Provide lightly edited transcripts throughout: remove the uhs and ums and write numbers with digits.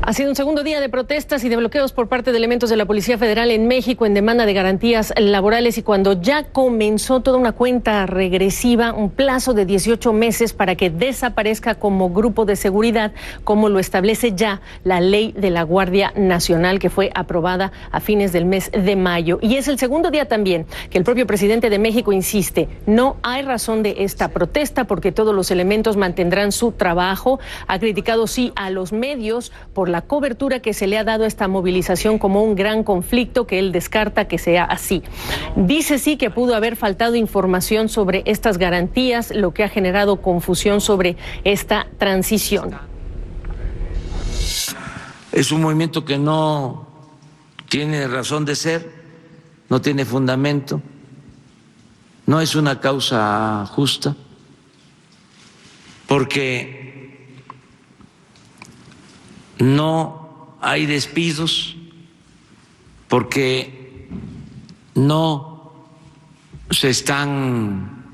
Ha sido un segundo día de protestas y de bloqueos por parte de elementos de la Policía Federal en México en demanda de garantías laborales, y cuando ya comenzó toda una cuenta regresiva, un plazo de 18 meses para que desaparezca como grupo de seguridad, como lo establece ya la ley de la Guardia Nacional, que fue aprobada a fines del mes de mayo. Y es el segundo día también que el propio presidente de México insiste: no hay razón de esta protesta porque todos los elementos mantendrán su trabajo. Ha criticado sí a los medios por la cobertura que se le ha dado a esta movilización como un gran conflicto, que él descarta que sea así. Dice sí que pudo haber faltado información sobre estas garantías, lo que ha generado confusión sobre esta transición. Es un movimiento que no tiene razón de ser, no tiene fundamento, no es una causa justa, porque no hay despidos, porque no se están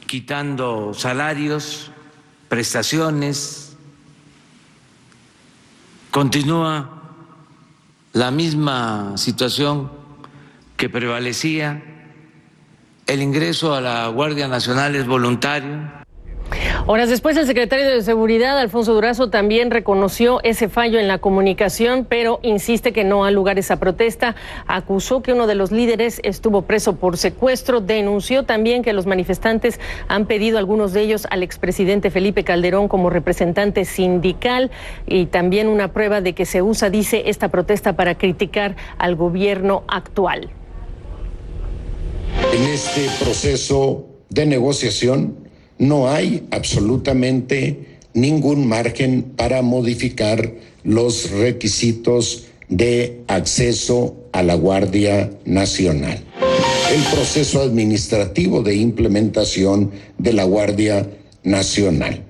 quitando salarios, prestaciones, continúa la misma situación que prevalecía. El ingreso a la Guardia Nacional es voluntario. Horas después, el secretario de Seguridad, Alfonso Durazo, también reconoció ese fallo en la comunicación, pero insiste que no ha lugar esa protesta. Acusó que uno de los líderes estuvo preso por secuestro. Denunció también que los manifestantes han pedido, algunos de ellos, al expresidente Felipe Calderón como representante sindical, y también una prueba de que se usa, dice, esta protesta para criticar al gobierno actual. En este proceso de negociación no hay absolutamente ningún margen para modificar los requisitos de acceso a la Guardia Nacional. El proceso administrativo de implementación de la Guardia Nacional.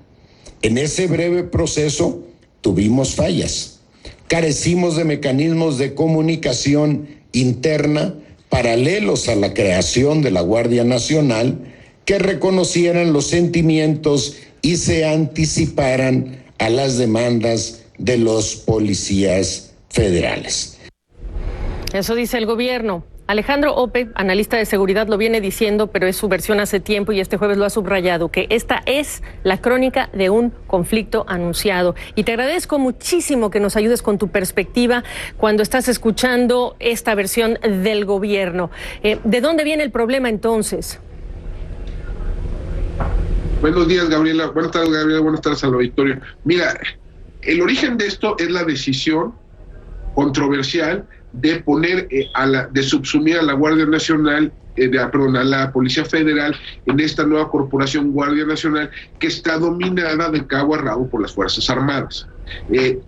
En ese breve proceso tuvimos fallas. Carecimos de mecanismos de comunicación interna paralelos a la creación de la Guardia Nacional, que reconocieran los sentimientos y se anticiparan a las demandas de los policías federales. Eso dice el gobierno. Alejandro Ope, analista de seguridad, lo viene diciendo, pero es su versión hace tiempo y este jueves lo ha subrayado, que esta es la crónica de un conflicto anunciado. Y te agradezco muchísimo que nos ayudes con tu perspectiva cuando estás escuchando esta versión del gobierno. ¿De dónde viene el problema entonces? Buenos días, Gabriela. Buenas tardes, Gabriela. Buenas tardes al auditorio. Mira, el origen de esto es la decisión controversial de poner, de subsumir a la Guardia Nacional, a la Policía Federal en esta nueva corporación Guardia Nacional, que está dominada de cabo a rabo por las Fuerzas Armadas.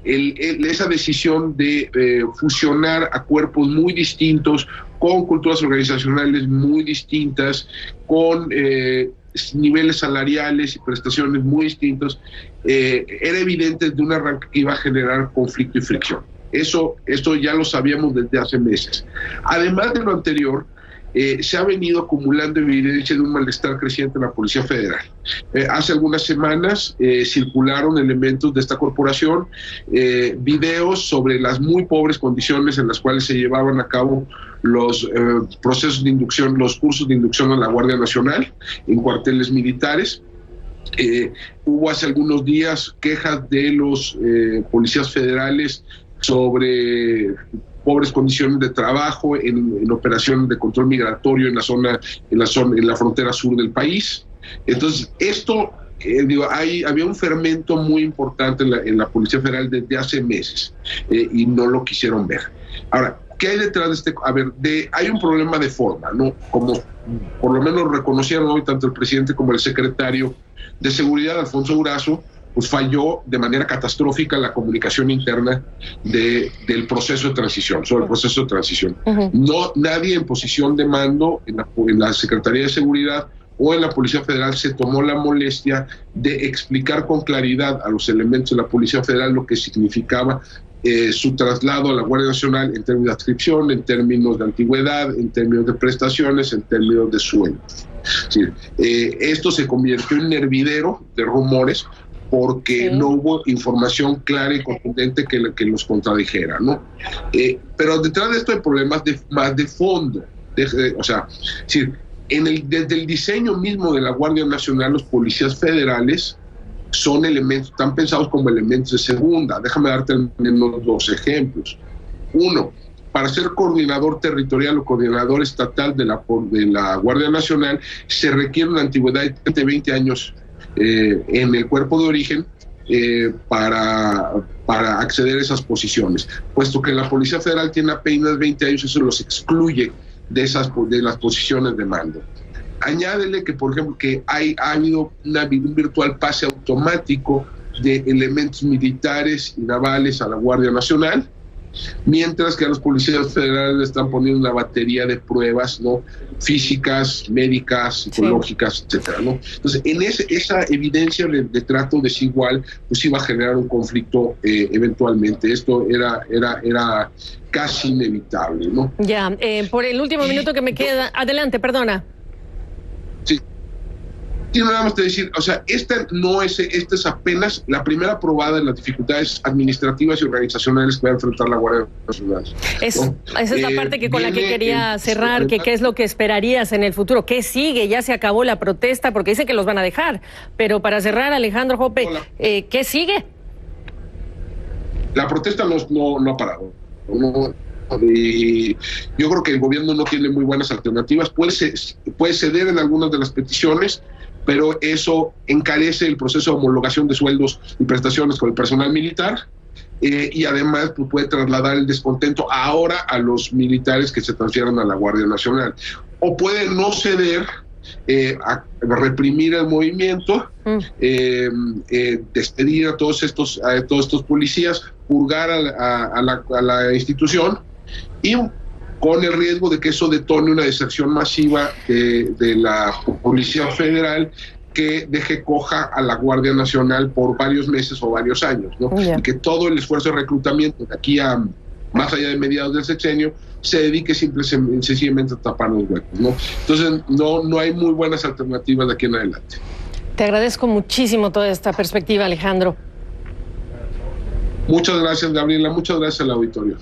Esa decisión de fusionar a cuerpos muy distintos, con culturas organizacionales muy distintas, con niveles salariales y prestaciones muy distintos, era evidente de un arranque que iba a generar conflicto y fricción. Esto ya lo sabíamos desde hace meses. Además de lo anterior, se ha venido acumulando evidencia de un malestar creciente en la Policía Federal. Hace algunas semanas circularon elementos de esta corporación, videos sobre las muy pobres condiciones en las cuales se llevaban a cabo los procesos de inducción, los cursos de inducción a la Guardia Nacional en cuarteles militares. Hubo hace algunos días quejas de los policías federales sobre pobres condiciones de trabajo en operaciones de control migratorio en la frontera sur del país. Entonces, esto, había un fermento muy importante en la Policía Federal desde hace meses, y no lo quisieron ver. Ahora, ¿qué hay detrás de este? Hay un problema de forma, ¿no? Como por lo menos reconocieron hoy tanto el presidente como el secretario de Seguridad, Alfonso Durazo, pues falló de manera catastrófica la comunicación interna del proceso de transición, sobre el proceso de transición. No, nadie en posición de mando en la Secretaría de Seguridad o en la Policía Federal se tomó la molestia de explicar con claridad a los elementos de la Policía Federal lo que significaba su traslado a la Guardia Nacional en términos de adscripción, en términos de antigüedad, en términos de prestaciones, en términos de sueldos. Esto se convirtió en un hervidero de rumores, porque no hubo información clara y contundente que los contradijera, ¿no? Pero detrás de esto hay problemas más de fondo. O sea, es decir, desde el diseño mismo de la Guardia Nacional, los policías federales son elementos, están pensados como elementos de segunda. Déjame darte al menos 2 ejemplos. Uno, para ser coordinador territorial o coordinador estatal de la Guardia Nacional, se requiere una antigüedad de 20 años en el cuerpo de origen para acceder a esas posiciones. Puesto que la Policía Federal tiene apenas 20 años, eso los excluye de las posiciones de mando. Añádele que, por ejemplo, que ha habido un virtual pase automático de elementos militares y navales a la Guardia Nacional, mientras que a los policías federales le están poniendo una batería de pruebas, ¿no?, físicas, médicas, psicológicas, etcétera, ¿no? Entonces, en esa evidencia de trato desigual, pues iba a generar un conflicto eventualmente. Esto era casi inevitable, ¿no? Ya, por el último minuto que me queda, adelante, perdona. Sí. Y nada más te decir, o sea, esta es apenas la primera probada de las dificultades administrativas y organizacionales que va a enfrentar la Guardia Nacional, ¿no? Esa es la parte con la que quería cerrar, que qué es lo que esperarías en el futuro. ¿Qué sigue? Ya se acabó la protesta, porque dicen que los van a dejar. Pero para cerrar, Alejandro Jope, ¿qué sigue? La protesta no ha parado. Yo creo que el gobierno no tiene muy buenas alternativas. Puede ceder en algunas de las peticiones, pero eso encarece el proceso de homologación de sueldos y prestaciones con el personal militar, y además pues, puede trasladar el descontento ahora a los militares que se transfieran a la Guardia Nacional. O puede no ceder, a reprimir el movimiento, despedir a todos estos policías, purgar a la institución, y con el riesgo de que eso detone una deserción masiva de la Policía Federal, que deje coja a la Guardia Nacional por varios meses o varios años, ¿no? Y que todo el esfuerzo de reclutamiento de aquí a más allá de mediados del sexenio se dedique sencillamente a tapar los huecos, ¿no? Entonces no hay muy buenas alternativas de aquí en adelante. Te agradezco muchísimo toda esta perspectiva, Alejandro. Muchas gracias, Gabriela. Muchas gracias al auditorio.